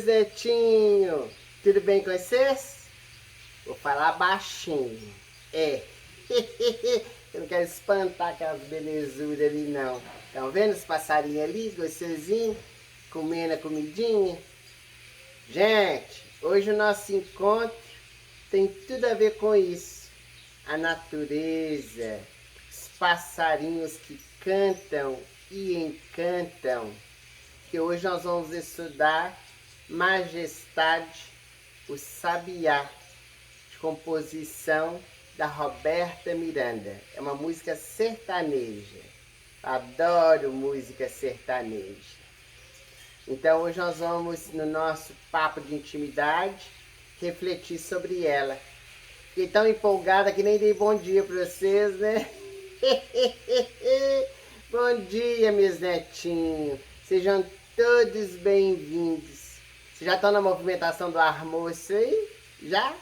meus netinhos! Tudo bem com vocês? Vou falar baixinho. Eu não quero espantar aquelas belezuras ali, não. Estão vendo os passarinhos ali, gostosinho, comendo a comidinha? Gente, hoje o nosso encontro tem tudo a ver com isso. A natureza, os passarinhos que cantam e encantam. Que hoje nós vamos estudar Majestade, o Sabiá, de composição da Roberta Miranda. É uma música sertaneja. Adoro música sertaneja. Então hoje nós vamos, no nosso papo de intimidade, refletir sobre ela. Fiquei tão empolgada que nem dei bom dia para vocês, né? Bom dia, meus netinhos. Sejam todos bem-vindos. Vocês já estão na movimentação do almoço aí? Já?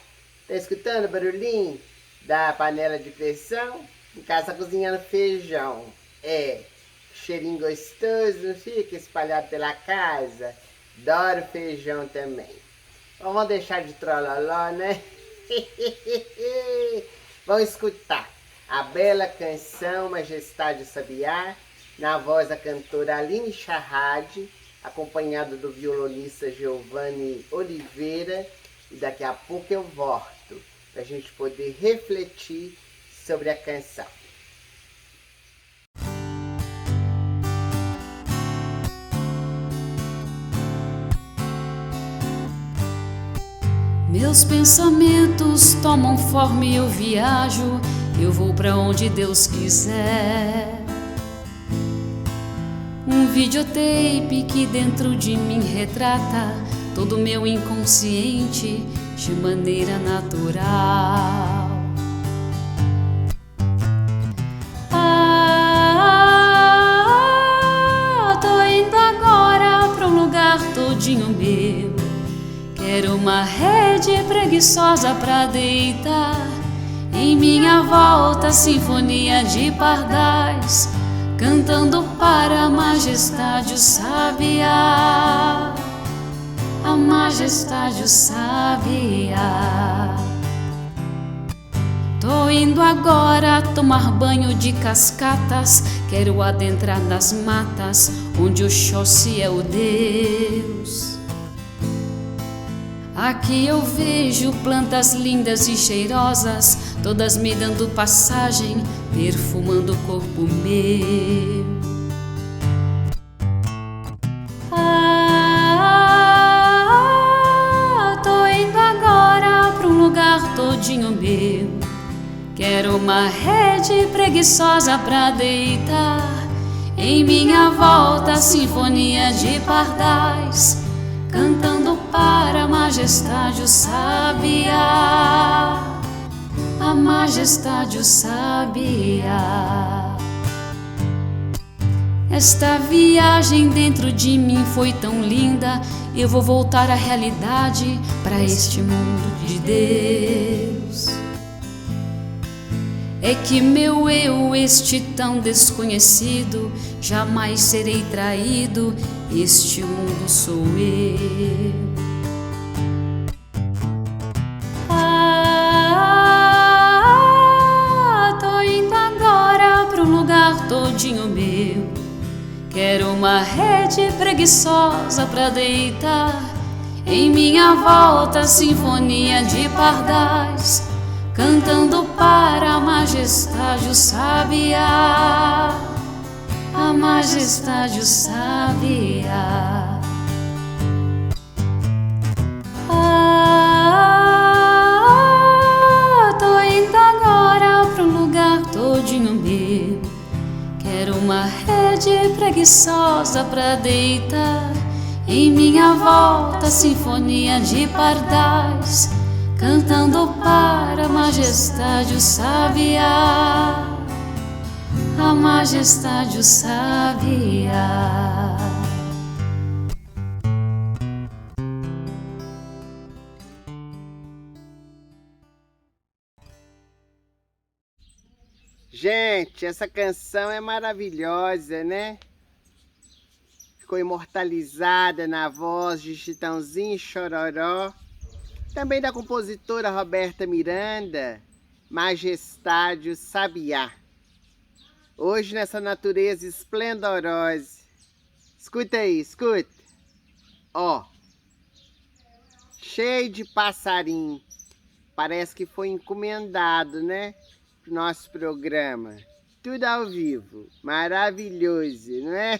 Tá escutando o barulhinho da panela de pressão? Em casa tá cozinhando feijão. Cheirinho gostoso, não fica espalhado pela casa? Adoro feijão também. Então, vamos deixar de trololó, né? Vamos escutar a bela canção Majestade, o Sabiá, na voz da cantora Aline Charrade, acompanhado do violonista Giovanni Oliveira. E daqui a pouco eu volto para a gente poder refletir sobre a canção. Meus pensamentos tomam forma e eu viajo, eu vou pra onde Deus quiser. Um videotape que dentro de mim retrata todo o meu inconsciente de maneira natural. Tô indo agora pra um lugar todinho meu. Quero uma rede preguiçosa pra deitar. Em minha volta, sinfonia de pardais, cantando para a majestade, o sabiá. A majestade, o sabiá. Tô indo agora tomar banho de cascatas. Quero adentrar nas matas, onde Oxóssi é o Deus. Aqui eu vejo plantas lindas e cheirosas, todas me dando passagem, perfumando o corpo meu. Tô indo agora pra um lugar todinho meu. Quero uma rede preguiçosa pra deitar. Em minha volta, sinfonia de pardais, cantando para a majestade, o sabiá. A majestade, o sabiá. Esta viagem dentro de mim foi tão linda. Eu vou voltar à realidade, para este mundo de Deus. É que meu eu, este tão desconhecido, jamais serei traído. Este mundo sou eu. Tô indo agora pra um lugar todinho meu. Quero uma rede preguiçosa pra deitar. Em minha volta, sinfonia de pardais, cantando para a majestade, o sabiá. A majestade, o sabiá. Tô indo agora pra um lugar todinho meu. Quero uma rede preguiçosa pra deitar. Em minha volta, sinfonia de pardais, cantando para a majestade, o sabiá. A majestade, o sabiá. Gente, essa canção é maravilhosa, né? ficou imortalizada na voz de Chitãozinho e Chororó, também da compositora Roberta Miranda, Majestade o Sabiá. Hoje nessa natureza esplendorosa, escuta aí, escuta, ó, cheio de passarinho, parece que foi encomendado, né, pro nosso programa. Tudo ao vivo, maravilhoso, não é?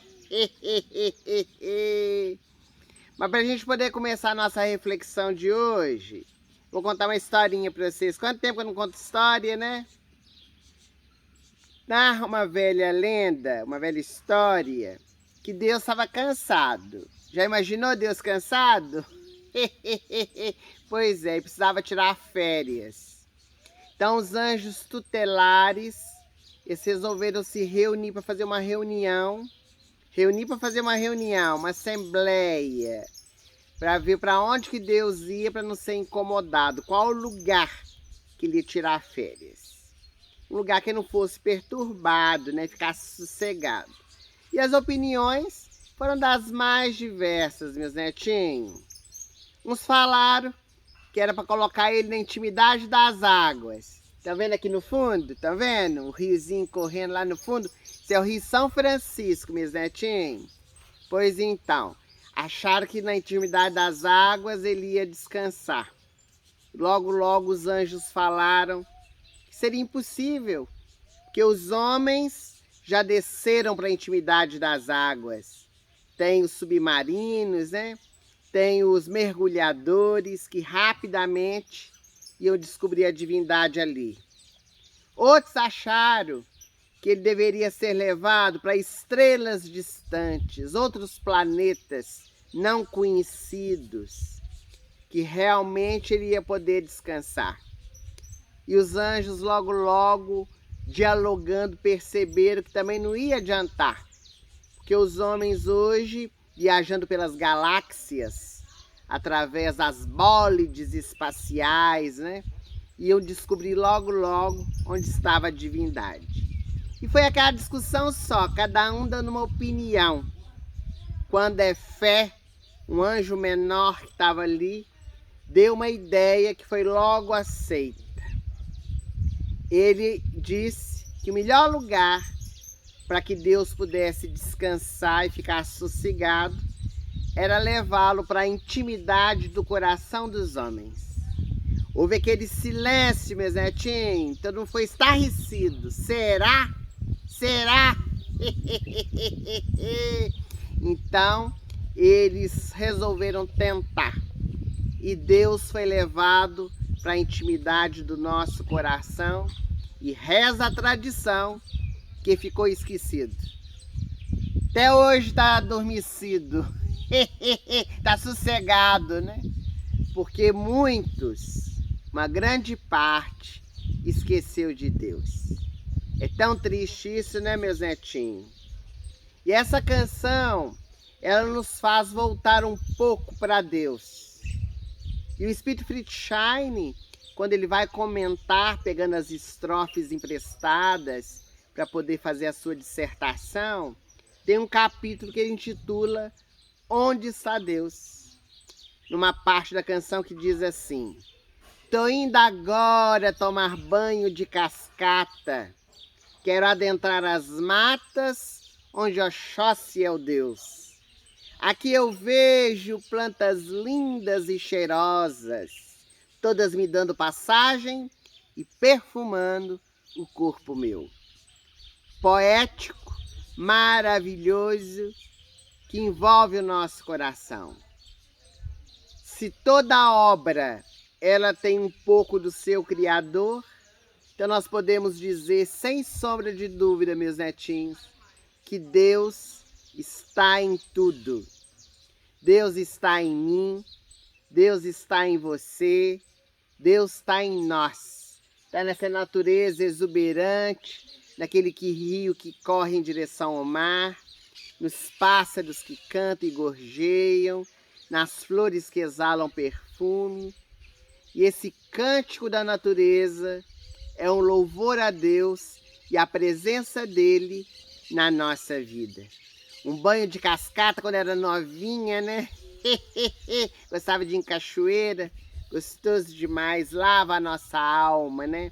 Mas para a gente poder começar a nossa reflexão de hoje, vou contar uma historinha para vocês. Quanto tempo que eu não conto história, né? Narra uma velha lenda, uma velha história, que Deus estava cansado. Já imaginou Deus cansado? Pois é, precisava tirar férias. Então os anjos tutelares, eles resolveram se reunir para fazer uma reunião. Uma assembleia, para ver para onde que Deus ia para não ser incomodado, qual o lugar que ele ia tirar férias. Um lugar que não fosse perturbado, né, ficasse sossegado. E as opiniões foram das mais diversas, meus netinhos. Uns falaram que era para colocar ele na intimidade das águas. Tá vendo aqui no fundo? Tá vendo? O riozinho correndo lá no fundo. Esse é o Rio São Francisco, meus netinhos. Pois então, acharam que na intimidade das águas ele ia descansar. Logo, logo os anjos falaram que seria impossível, que os homens já desceram para a intimidade das águas. Tem os submarinos, né? Tem os mergulhadores que rapidamente iam descobrir a divindade ali. Outros acharam que ele deveria ser levado para estrelas distantes, outros planetas não conhecidos, que realmente ele ia poder descansar. E os anjos logo, logo, dialogando, perceberam que também não ia adiantar, porque os homens hoje, viajando pelas galáxias, através das bólides espaciais, né, iam descobrir logo, logo onde estava a divindade. E foi aquela discussão só, cada um dando uma opinião. Quando é fé, um anjo menor que estava ali, deu uma ideia que foi logo aceita. Ele disse que o melhor lugar para que Deus pudesse descansar e ficar sossegado era levá-lo para a intimidade do coração dos homens. Houve aquele silêncio, meus netinhos, todo mundo foi estarrecido. Será? Será? Então, eles resolveram tentar. E Deus foi levado para a intimidade do nosso coração. E reza a tradição que ficou esquecido. Até hoje está adormecido. Está sossegado, né? Porque muitos, uma grande parte, esqueceu de Deus. É tão triste isso, né, meus netinhos? E essa canção, ela nos faz voltar um pouco para Deus. E o Espírito Friedshine, quando ele vai comentar, pegando as estrofes emprestadas para poder fazer a sua dissertação, tem um capítulo que ele intitula Onde está Deus? Numa parte da canção que diz assim: tô indo agora tomar banho de cascata, quero adentrar as matas onde Oxóssi é o Deus. Aqui eu vejo plantas lindas e cheirosas, todas me dando passagem e perfumando o corpo meu. Poético, maravilhoso, que envolve o nosso coração. Se toda obra ela tem um pouco do seu Criador, então nós podemos dizer, sem sombra de dúvida, meus netinhos, que Deus está em tudo. Deus está em mim, Deus está em você, Deus está em nós. Está nessa natureza exuberante, naquele rio que corre em direção ao mar, nos pássaros que cantam e gorjeiam, nas flores que exalam perfume. E esse cântico da natureza é um louvor a Deus e a presença dele na nossa vida. Um banho de cascata quando era novinha, né? Gostava de ir em cachoeira. Gostoso demais. Lava a nossa alma, né?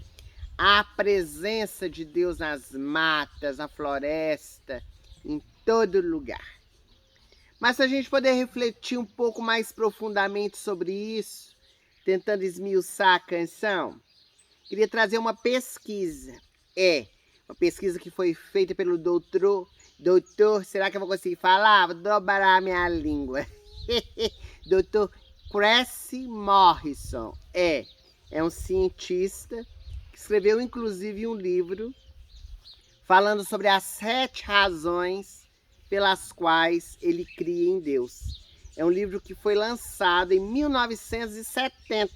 A presença de Deus nas matas, na floresta, em todo lugar. Mas se a gente poder refletir um pouco mais profundamente sobre isso, tentando esmiuçar a canção, queria trazer uma pesquisa. Uma pesquisa que foi feita pelo doutor, será que eu vou conseguir falar? Vou dobrar a minha língua. Dr. Cressy Morrison. É um cientista que escreveu inclusive um livro falando sobre as 7 razões pelas quais ele cria em Deus. É um livro que foi lançado em 1970.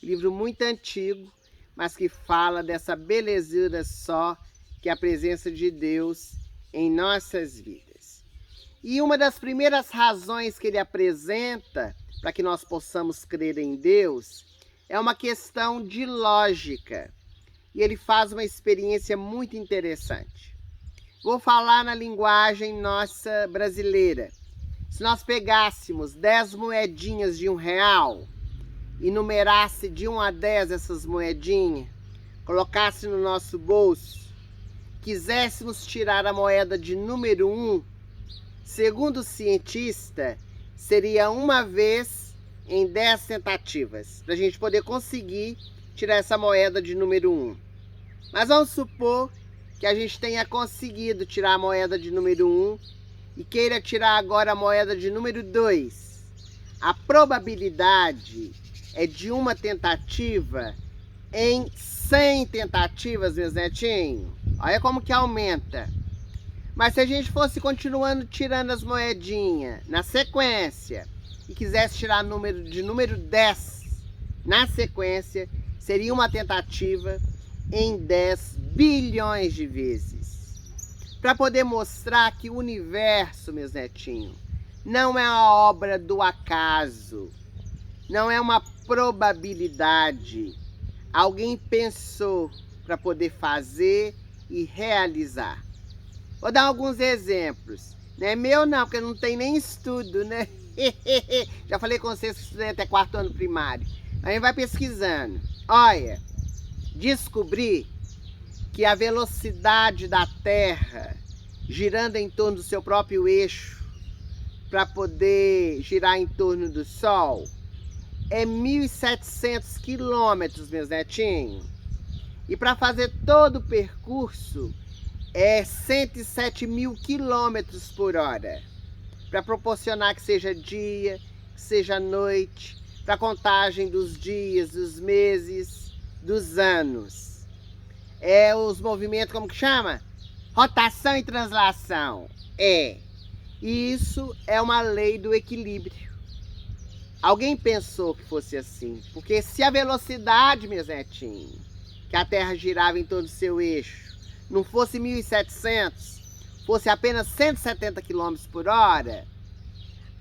Livro muito antigo, mas que fala dessa belezura só que é a presença de Deus em nossas vidas. E uma das primeiras razões que ele apresenta para que nós possamos crer em Deus é uma questão de lógica. E ele faz uma experiência muito interessante. Vou falar na linguagem nossa brasileira. Se nós pegássemos 10 moedinhas de R$1 e numerasse de 1 a 10 essas moedinhas, colocasse no nosso bolso, quiséssemos tirar a moeda de número 1, segundo o cientista, seria uma vez em 10 tentativas, para a gente poder conseguir tirar essa moeda de número 1. Mas vamos supor que a gente tenha conseguido tirar a moeda de número 1 e queira tirar agora a moeda de número 2. A probabilidade é de uma tentativa em 100 tentativas, meus netinhos. Olha como que aumenta. Mas se a gente fosse continuando tirando as moedinhas na sequência e quisesse tirar de número 10 na sequência, seria uma tentativa em 10 bilhões de vezes. Para poder mostrar que o universo, meus netinhos, não é uma obra do acaso, não é uma probabilidade. Alguém pensou para poder fazer e realizar. Vou dar alguns exemplos. Não é meu não, porque não tem nem estudo, né? Já falei com vocês que estudei até 4º ano primário. A gente vai pesquisando. Olha, descobri que a velocidade da Terra girando em torno do seu próprio eixo para poder girar em torno do Sol é 1.700 quilômetros, meus netinhos. E para fazer todo o percurso é 107.000 quilômetros por hora. Para proporcionar que seja dia, que seja noite, para a contagem dos dias, dos meses, dos anos. É os movimentos, como que chama? Rotação e translação. E isso é uma lei do equilíbrio. Alguém pensou que fosse assim. Porque se a velocidade, meus netinhos, que a Terra girava em torno do seu eixo, não fosse 1.700, fosse apenas 170 km por hora,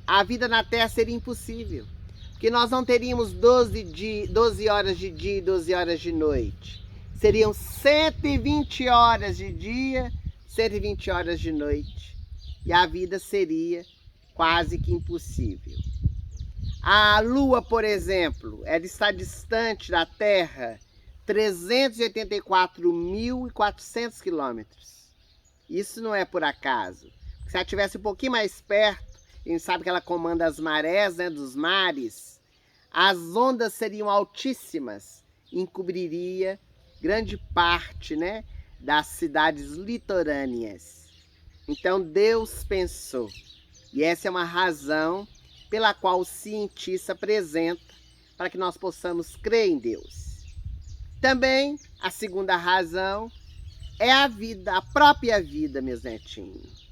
a vida na Terra seria impossível. Porque nós não teríamos 12 horas de dia e 12 horas de noite. Seriam 120 horas de dia, 120 horas de noite. E a vida seria quase que impossível. A Lua, por exemplo, ela está distante da Terra 384.400 quilômetros. Isso não é por acaso. Se ela estivesse um pouquinho mais perto, a gente sabe que ela comanda as marés, né, dos mares, as ondas seriam altíssimas e encobriria grande parte, né, das cidades litorâneas. Então Deus pensou, e essa é uma razão pela qual o cientista apresenta para que nós possamos crer em Deus. Também a segunda razão é a vida, a própria vida, meus netinhos.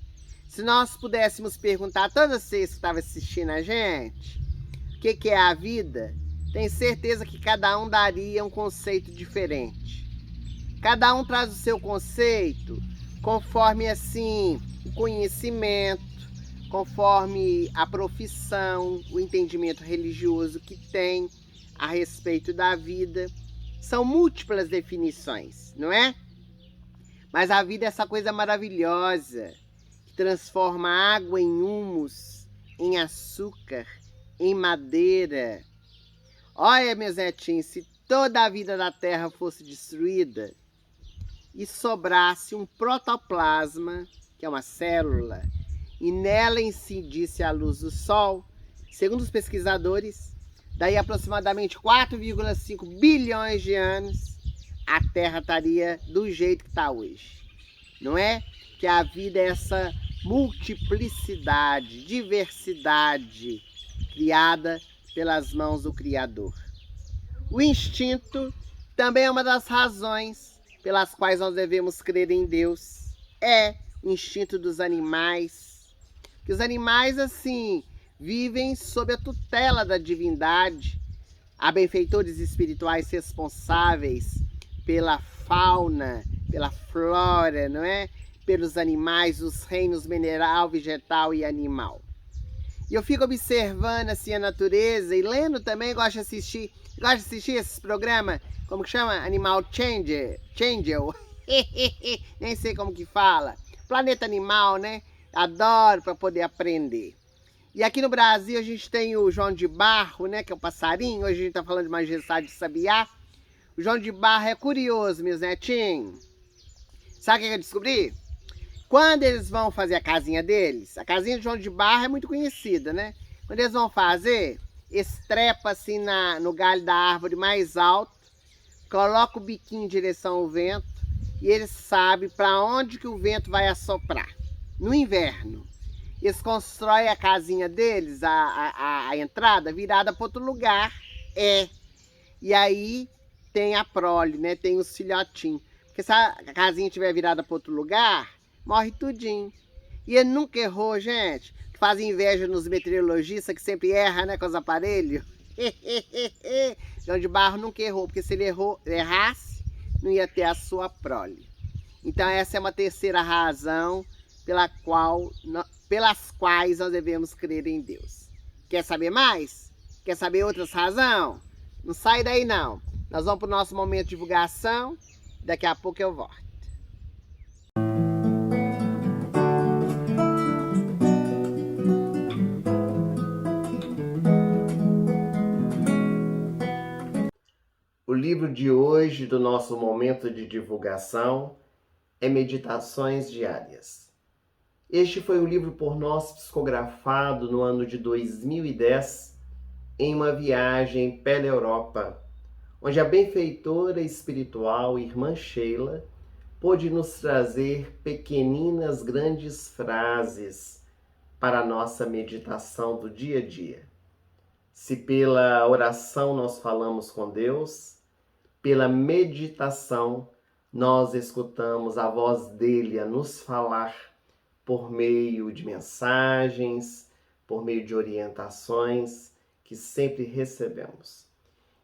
Se nós pudéssemos perguntar a todos vocês que estavam assistindo a gente, o que é a vida, tenho certeza que cada um daria um conceito diferente. Cada um traz o seu conceito conforme assim o conhecimento, conforme a profissão, o entendimento religioso que tem a respeito da vida. São múltiplas definições, não é? Mas a vida é essa coisa maravilhosa, que transforma água em humus, em açúcar, em madeira. Olha, meus netinhos, se toda a vida da Terra fosse destruída e sobrasse um protoplasma, que é uma célula, e nela incidisse a luz do Sol, segundo os pesquisadores, daí aproximadamente 4,5 bilhões de anos, a Terra estaria do jeito que está hoje. Não é? Que a vida é essa multiplicidade, diversidade criada pelas mãos do Criador. O instinto também é uma das razões pelas quais nós devemos crer em Deus. É o instinto dos animais. Que os animais, assim, vivem sob a tutela da divindade. Há benfeitores espirituais responsáveis pela fauna, pela flora, não é? Pelos animais, os reinos mineral, vegetal e animal. E eu fico observando assim a natureza e lendo também, gosto de assistir esses programas, como que chama? Animal Changel. Nem sei como que fala. Planeta Animal, né? Adoro para poder aprender. E aqui no Brasil a gente tem o João de Barro, né? Que é o passarinho. Hoje a gente tá falando de majestade de sabiá. O João de Barro é curioso, meus netinhos. Sabe o que eu descobri? Quando eles vão fazer a casinha deles, a casinha de João de Barro é muito conhecida, né? Quando eles vão fazer, eles trepam assim no galho da árvore mais alto, colocam o biquinho em direção ao vento e eles sabem para onde que o vento vai assoprar. No inverno, eles constroem a casinha deles, a entrada, virada para outro lugar. E aí tem a prole, né? Tem os filhotinhos. Porque se a casinha estiver virada para outro lugar, morre tudinho. E ele nunca errou, gente. Que faz inveja nos meteorologistas que sempre erram, né, com os aparelhos. João de Barro nunca errou, porque se ele errasse, não ia ter a sua prole. Então essa é uma terceira razão pelas quais nós devemos crer em Deus. Quer saber mais? Quer saber outras razões? Não sai daí não. Nós vamos para o nosso momento de divulgação. Daqui a pouco eu volto. O livro de hoje do nosso momento de divulgação é Meditações Diárias. Este foi o livro por nós psicografado no ano de 2010 em uma viagem pela Europa, onde a benfeitora espiritual Irmã Sheila pôde nos trazer pequeninas grandes frases para a nossa meditação do dia a dia. Se pela oração nós falamos com Deus, pela meditação nós escutamos a voz dele a nos falar por meio de mensagens, por meio de orientações que sempre recebemos.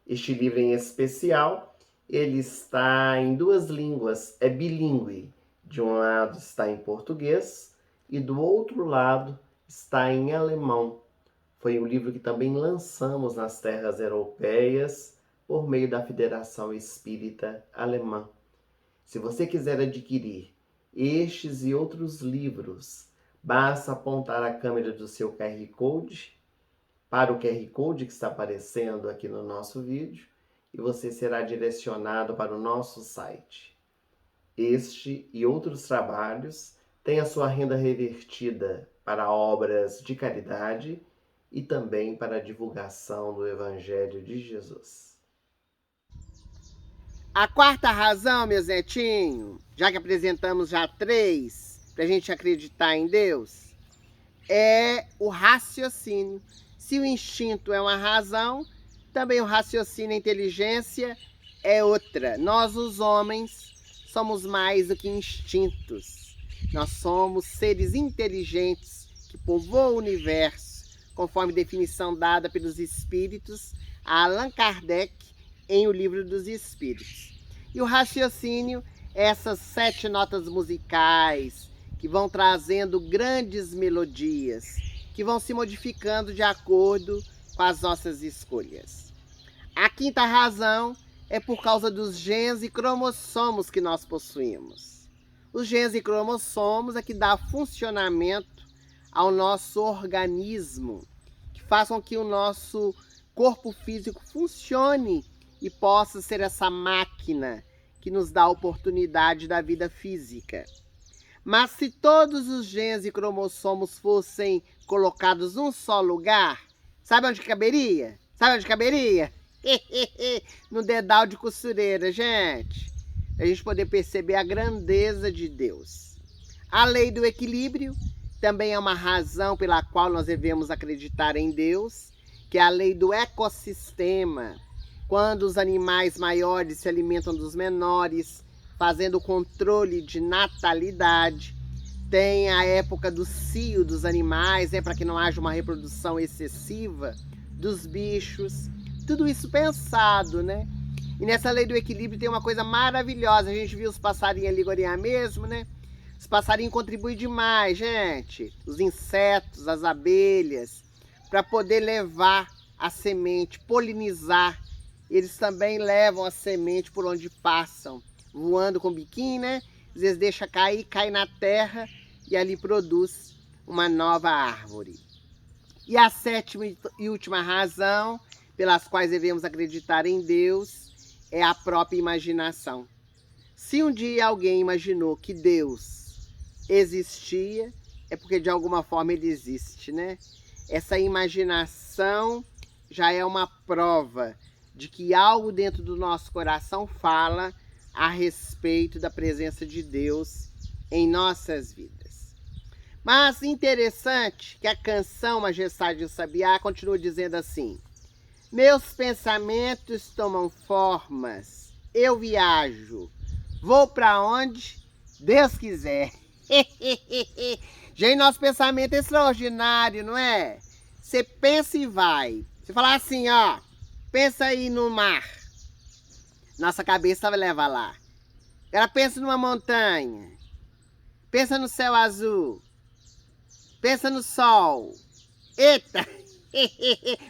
Este livro em especial, ele está em 2 línguas, é bilíngue. De um lado está em português e do outro lado está em alemão. Foi um livro que também lançamos nas terras europeias por meio da Federação Espírita Alemã. Se você quiser adquirir estes e outros livros, basta apontar a câmera do seu QR Code para o QR Code que está aparecendo aqui no nosso vídeo e você será direcionado para o nosso site. Este e outros trabalhos têm a sua renda revertida para obras de caridade e também para a divulgação do Evangelho de Jesus. A quarta razão, meus netinhos, já que apresentamos já 3, para a gente acreditar em Deus, é o raciocínio. Se o instinto é uma razão, também o raciocínio e a inteligência é outra. Nós, os homens, somos mais do que instintos. Nós somos seres inteligentes que povoam o universo, conforme definição dada pelos Espíritos a Allan Kardec em O Livro dos Espíritos. E o raciocínio é essas 7 notas musicais que vão trazendo grandes melodias, que vão se modificando de acordo com as nossas escolhas. A quinta razão é por causa dos genes e cromossomos que nós possuímos. Os genes e cromossomos é que dá funcionamento ao nosso organismo, que façam que o nosso corpo físico funcione e possa ser essa máquina que nos dá a oportunidade da vida física. Mas se todos os genes e cromossomos fossem colocados num só lugar, sabe onde caberia? Sabe onde caberia? No dedal de costureira, gente. A gente poder perceber a grandeza de Deus. A lei do equilíbrio também é uma razão pela qual nós devemos acreditar em Deus, que é a lei do ecossistema. Quando os animais maiores se alimentam dos menores, fazendo o controle de natalidade, tem a época do cio dos animais, para que não haja uma reprodução excessiva dos bichos. Tudo isso pensado, né? E nessa lei do equilíbrio tem uma coisa maravilhosa. A gente viu os passarinhos ali agora mesmo, né? Os passarinhos contribuem demais, gente. Os insetos, as abelhas, para poder levar a semente, polinizar. Eles também levam a semente por onde passam, voando com o biquinho, né? Às vezes deixa cair, cai na terra e ali produz uma nova árvore. E a sétima e última razão pelas quais devemos acreditar em Deus é a própria imaginação. Se um dia alguém imaginou que Deus existia, é porque de alguma forma ele existe, né? Essa imaginação já é uma prova de que algo dentro do nosso coração fala a respeito da presença de Deus em nossas vidas. Mas interessante que a canção Majestade do Sabiá continua dizendo assim: meus pensamentos tomam formas, eu viajo, vou para onde Deus quiser. Gente, nosso pensamento é extraordinário, não é? Você pensa e vai. Você fala assim, ó, pensa aí no mar. Nossa cabeça vai levar lá. Ela pensa numa montanha. Pensa no céu azul. Pensa no sol. Eita!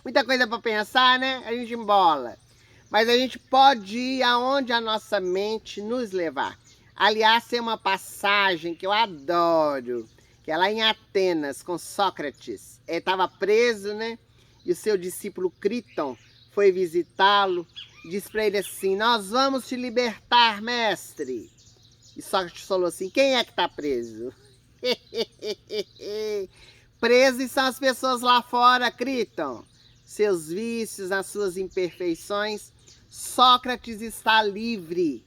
Muita coisa para pensar, né? A gente embola. Mas a gente pode ir aonde a nossa mente nos levar. Aliás, tem uma passagem que eu adoro, que é lá em Atenas, com Sócrates. Ele estava preso, né? E o seu discípulo Críton foi visitá-lo e disse para ele assim: nós vamos te libertar, mestre. E Sócrates falou assim: quem é que está preso? Presos são as pessoas lá fora, Críton. Seus vícios, as suas imperfeições. Sócrates está livre.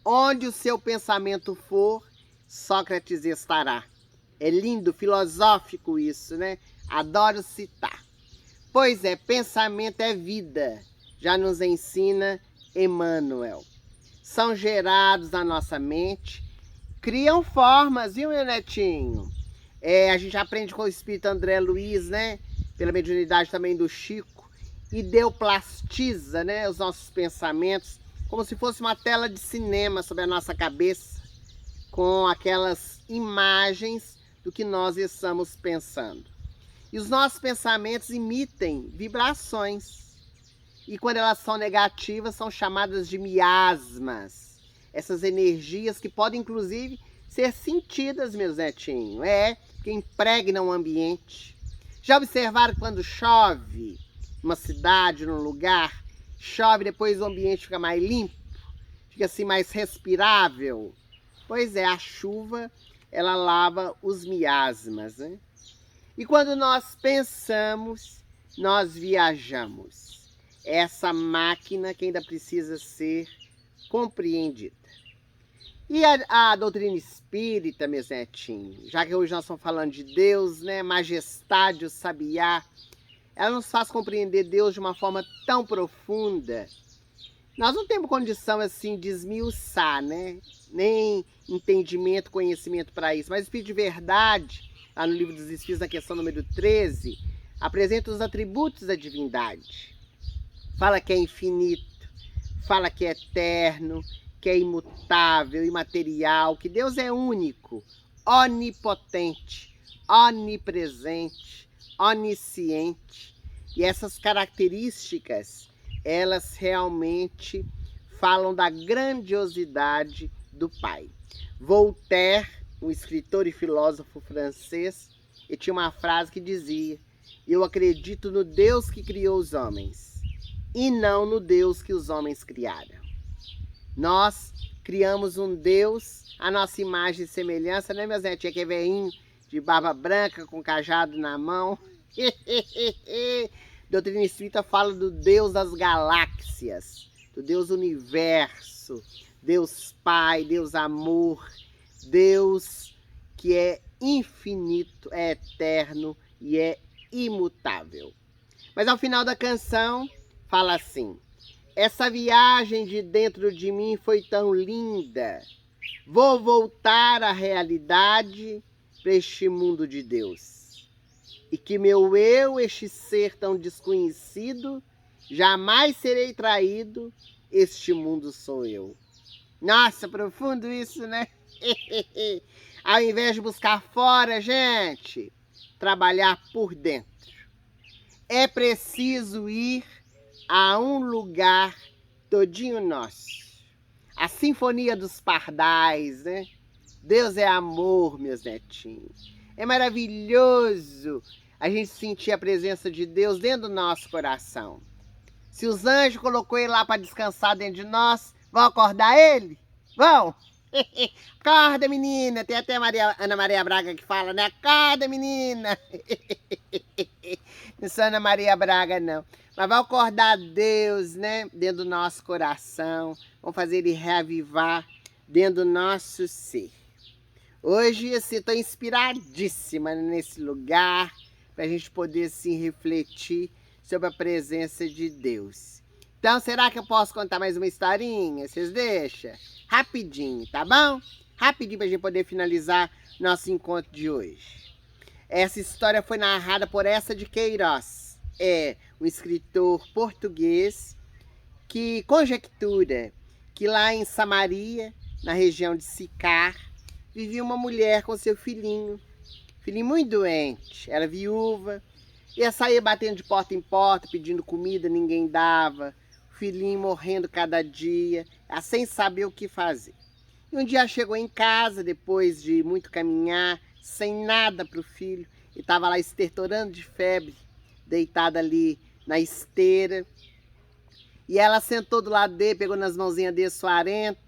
Onde o seu pensamento for, Sócrates estará. É lindo, filosófico isso, né? Adoro citar. Pois é, pensamento é vida. Já nos ensina Emmanuel. São gerados na nossa mente, criam formas, viu, meu netinho? A gente aprende com o espírito André Luiz, né? Pela mediunidade também do Chico. E plastiza, né, os nossos pensamentos, como se fosse uma tela de cinema sobre a nossa cabeça, com aquelas imagens do que nós estamos pensando. E os nossos pensamentos emitem vibrações. E quando elas são negativas, são chamadas de miasmas. Essas energias que podem, inclusive, ser sentidas, meus netinhos. Que impregnam o ambiente. Já observaram quando chove, numa cidade, num lugar, chove, depois o ambiente fica mais limpo, fica assim mais respirável? Pois é, a chuva, ela lava os miasmas, né? E quando nós pensamos, nós viajamos. Essa máquina que ainda precisa ser compreendida. E a doutrina espírita, meus netinhos, já que hoje nós estamos falando de Deus, né? Majestade, o Sabiá, ela nos faz compreender Deus de uma forma tão profunda. Nós não temos condição assim de esmiuçar, né? Nem entendimento, conhecimento para isso. Mas o Espírito de Verdade, lá no Livro dos Espíritos, na questão número 13, apresenta os atributos da divindade. Fala que é infinito, fala que é eterno, que é imutável, imaterial, que Deus é único, onipotente, onipresente, onisciente. E essas características, elas realmente falam da grandiosidade do Pai. Voltaire, um escritor e filósofo francês, ele tinha uma frase que dizia: eu acredito no Deus que criou os homens e não no Deus que os homens criaram. Nós criamos um Deus à nossa imagem e semelhança, né, meus netinhos? Que é velhinho de barba branca com cajado na mão. Doutrina Espírita fala do Deus das galáxias, do Deus universo, Deus Pai, Deus Amor, Deus que é infinito, é eterno e é imutável. Mas ao final da canção fala assim: essa viagem de dentro de mim foi tão linda, vou voltar à realidade para este mundo de Deus. E que meu eu, este ser tão desconhecido, jamais serei traído, este mundo sou eu. Nossa, profundo isso, né? Ao invés de buscar fora, gente, trabalhar por dentro. É preciso ir a um lugar todinho nosso. A sinfonia dos pardais, né? Deus é amor, meus netinhos. É maravilhoso a gente sentir a presença de Deus dentro do nosso coração. Se os anjos colocou ele lá para descansar dentro de nós, vão acordar ele? Vão! Acorda, menina! Tem até Ana Maria Braga que fala, né? Acorda, menina! Não sou Ana Maria Braga, não. Mas vai acordar Deus, né? Dentro do nosso coração. Vamos fazer ele reavivar dentro do nosso ser. Hoje, assim, estou inspiradíssima nesse lugar para a gente poder, assim, refletir sobre a presença de Deus. Então, será que eu posso contar mais uma historinha? Vocês deixam? Rapidinho, tá bom? Rapidinho para a gente poder finalizar nosso encontro de hoje. Essa história foi narrada por Eça de Queiroz. É um escritor português que conjectura que lá em Samaria, na região de Sicar, vivia uma mulher com seu filhinho muito doente, era viúva, ia sair batendo de porta em porta, pedindo comida, ninguém dava, o filhinho morrendo cada dia, sem saber o que fazer. E um dia chegou em casa, depois de muito caminhar, sem nada para o filho, e estava lá estertorando de febre, deitada ali na esteira, e ela sentou do lado dele, pegou nas mãozinhas dele suarenta,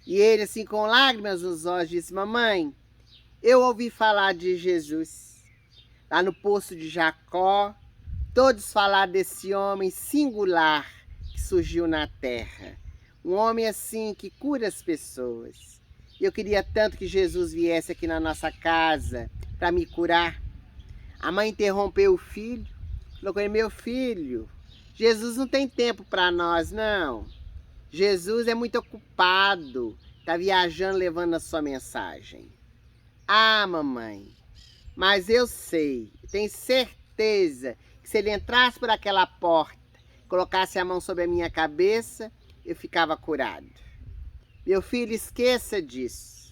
e ele, assim, com lágrimas nos olhos, disse: mamãe, eu ouvi falar de Jesus. Lá no poço de Jacó, todos falaram desse homem singular que surgiu na terra. Um homem, assim, que cura as pessoas. E eu queria tanto que Jesus viesse aqui na nossa casa para me curar. A mãe interrompeu o filho, falou com ele: meu filho, Jesus não tem tempo para nós, não. Jesus é muito ocupado, está viajando levando a sua mensagem. Ah, mamãe, mas eu sei, tenho certeza que se ele entrasse por aquela porta, colocasse a mão sobre a minha cabeça, eu ficava curado. Meu filho, esqueça disso,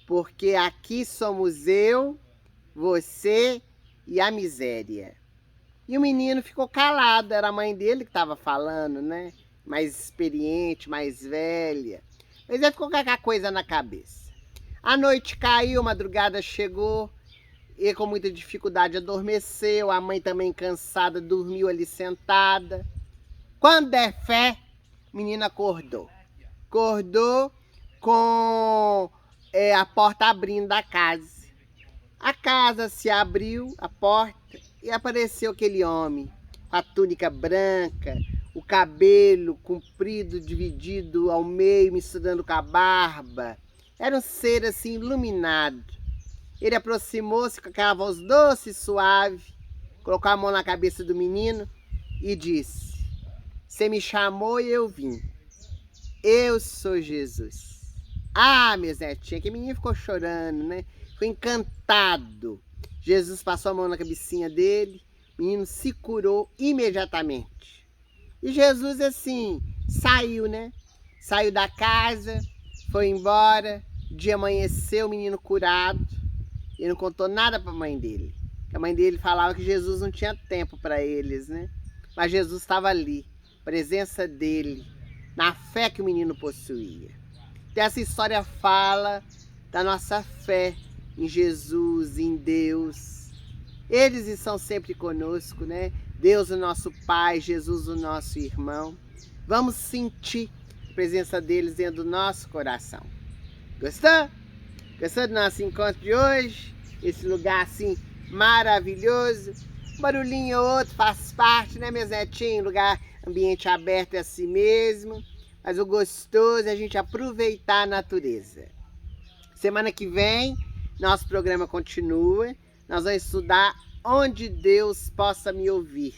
porque aqui somos eu, você e a miséria. E o menino ficou calado, era a mãe dele que estava falando, né? Mais experiente, mais velha. Mas ele ficou com aquela coisa na cabeça. A noite caiu, a madrugada chegou, ele com muita dificuldade adormeceu, a mãe também cansada dormiu ali sentada. Quando der fé, o menino acordou. Acordou com a porta abrindo da casa. A casa se abriu, a porta, e apareceu aquele homem com a túnica branca, o cabelo comprido, dividido ao meio, misturando com a barba. Era um ser assim iluminado. Ele aproximou-se com aquela voz doce e suave, colocou a mão na cabeça do menino e disse: você me chamou e eu vim. Eu sou Jesus. Ah, meus netinhos, que menino ficou chorando, né? Ficou encantado. Jesus passou a mão na cabecinha dele, o menino se curou imediatamente. E Jesus, assim, saiu, né? Saiu da casa, foi embora, o dia amanheceu, o menino curado. Ele não contou nada para a mãe dele. A mãe dele falava que Jesus não tinha tempo para eles, né? Mas Jesus estava ali, presença dele, na fé que o menino possuía. Então essa história fala da nossa fé em Jesus, em Deus. Eles estão sempre conosco, né? Deus, o nosso Pai, Jesus, o nosso irmão. Vamos sentir a presença deles dentro do nosso coração. Gostou? Gostou do nosso encontro de hoje? Esse lugar assim maravilhoso. Barulhinho ou outro faz parte, né, meus netinhos? Lugar, ambiente aberto é assim mesmo. Mas o gostoso é a gente aproveitar a natureza. Semana que vem, nosso programa continua. Nós vamos estudar Onde Deus Possa Me Ouvir.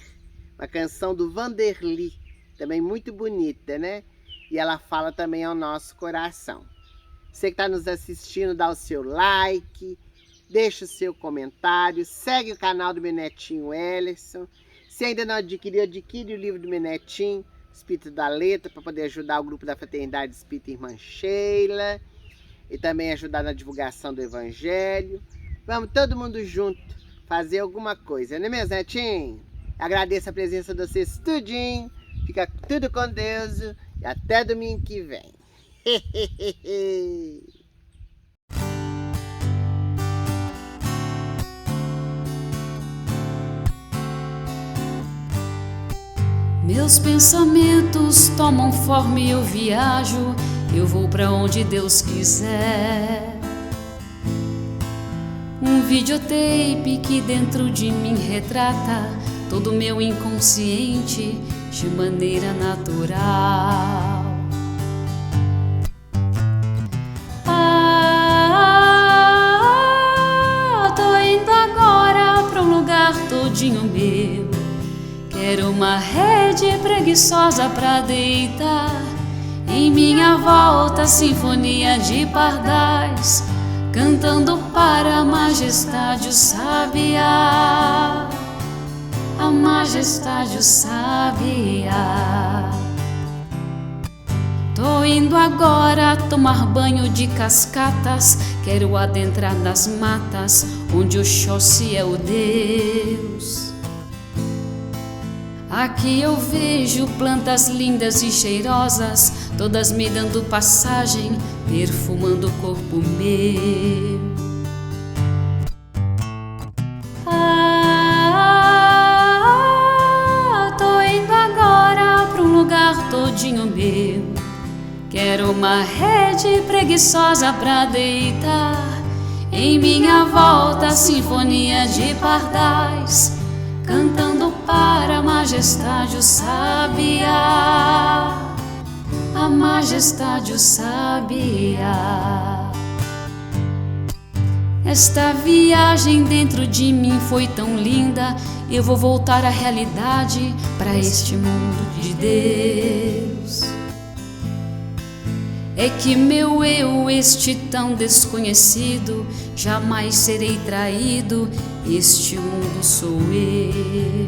Uma canção do Vanderly, também muito bonita, né? E ela fala também ao nosso coração. Você que está nos assistindo, dá o seu like, deixa o seu comentário, segue o canal do meu netinho Ellerson. Se ainda não adquiriu, adquire o livro do meu netinho, Espírito da Letra, para poder ajudar o grupo da Fraternidade Espírita Irmã Sheila e também ajudar na divulgação do Evangelho. Vamos todo mundo junto fazer alguma coisa, né, meus netinhos? Agradeço a presença de vocês tudinho. Fica tudo com Deus e até domingo que vem. Meus pensamentos tomam forma e eu viajo. Eu vou pra onde Deus quiser. Um videotape que dentro de mim retrata todo o meu inconsciente de maneira natural. Tô indo agora pra um lugar todinho meu. Quero uma rede preguiçosa pra deitar. Em minha volta, sinfonia de pardais, cantando para a majestade o sabiá. A majestade o sabiá. Tô indo agora tomar banho de cascatas. Quero adentrar nas matas, onde Oxóssi é o Deus. Aqui eu vejo plantas lindas e cheirosas, todas me dando passagem, perfumando o corpo meu. Tô indo agora pra um lugar todinho meu. Quero uma rede preguiçosa pra deitar. Em minha volta, sinfonia de pardais, cantando para a majestade o sabiá. A majestade o sabiá. Esta viagem dentro de mim foi tão linda. Eu vou voltar à realidade, para este mundo de Deus. É que meu eu, este tão desconhecido, jamais serei traído. Este mundo sou eu.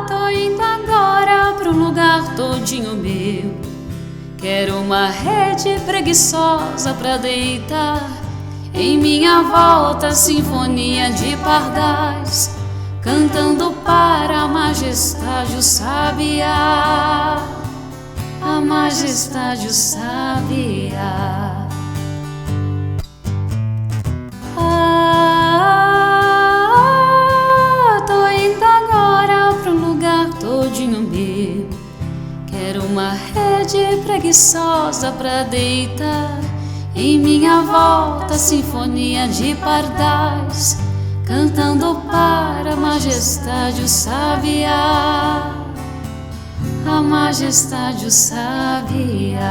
Tô indo agora pra um lugar todinho meu. Quero uma rede preguiçosa pra deitar. Em minha volta, sinfonia de pardais, cantando para a majestade o sabiá. A majestade o sabiá. Tô indo agora pra um lugar todinho meu. Quero uma rede preguiçosa pra deitar. Em minha volta, sinfonia de pardais, cantando para a majestade o sabiá. A majestade o sabiá.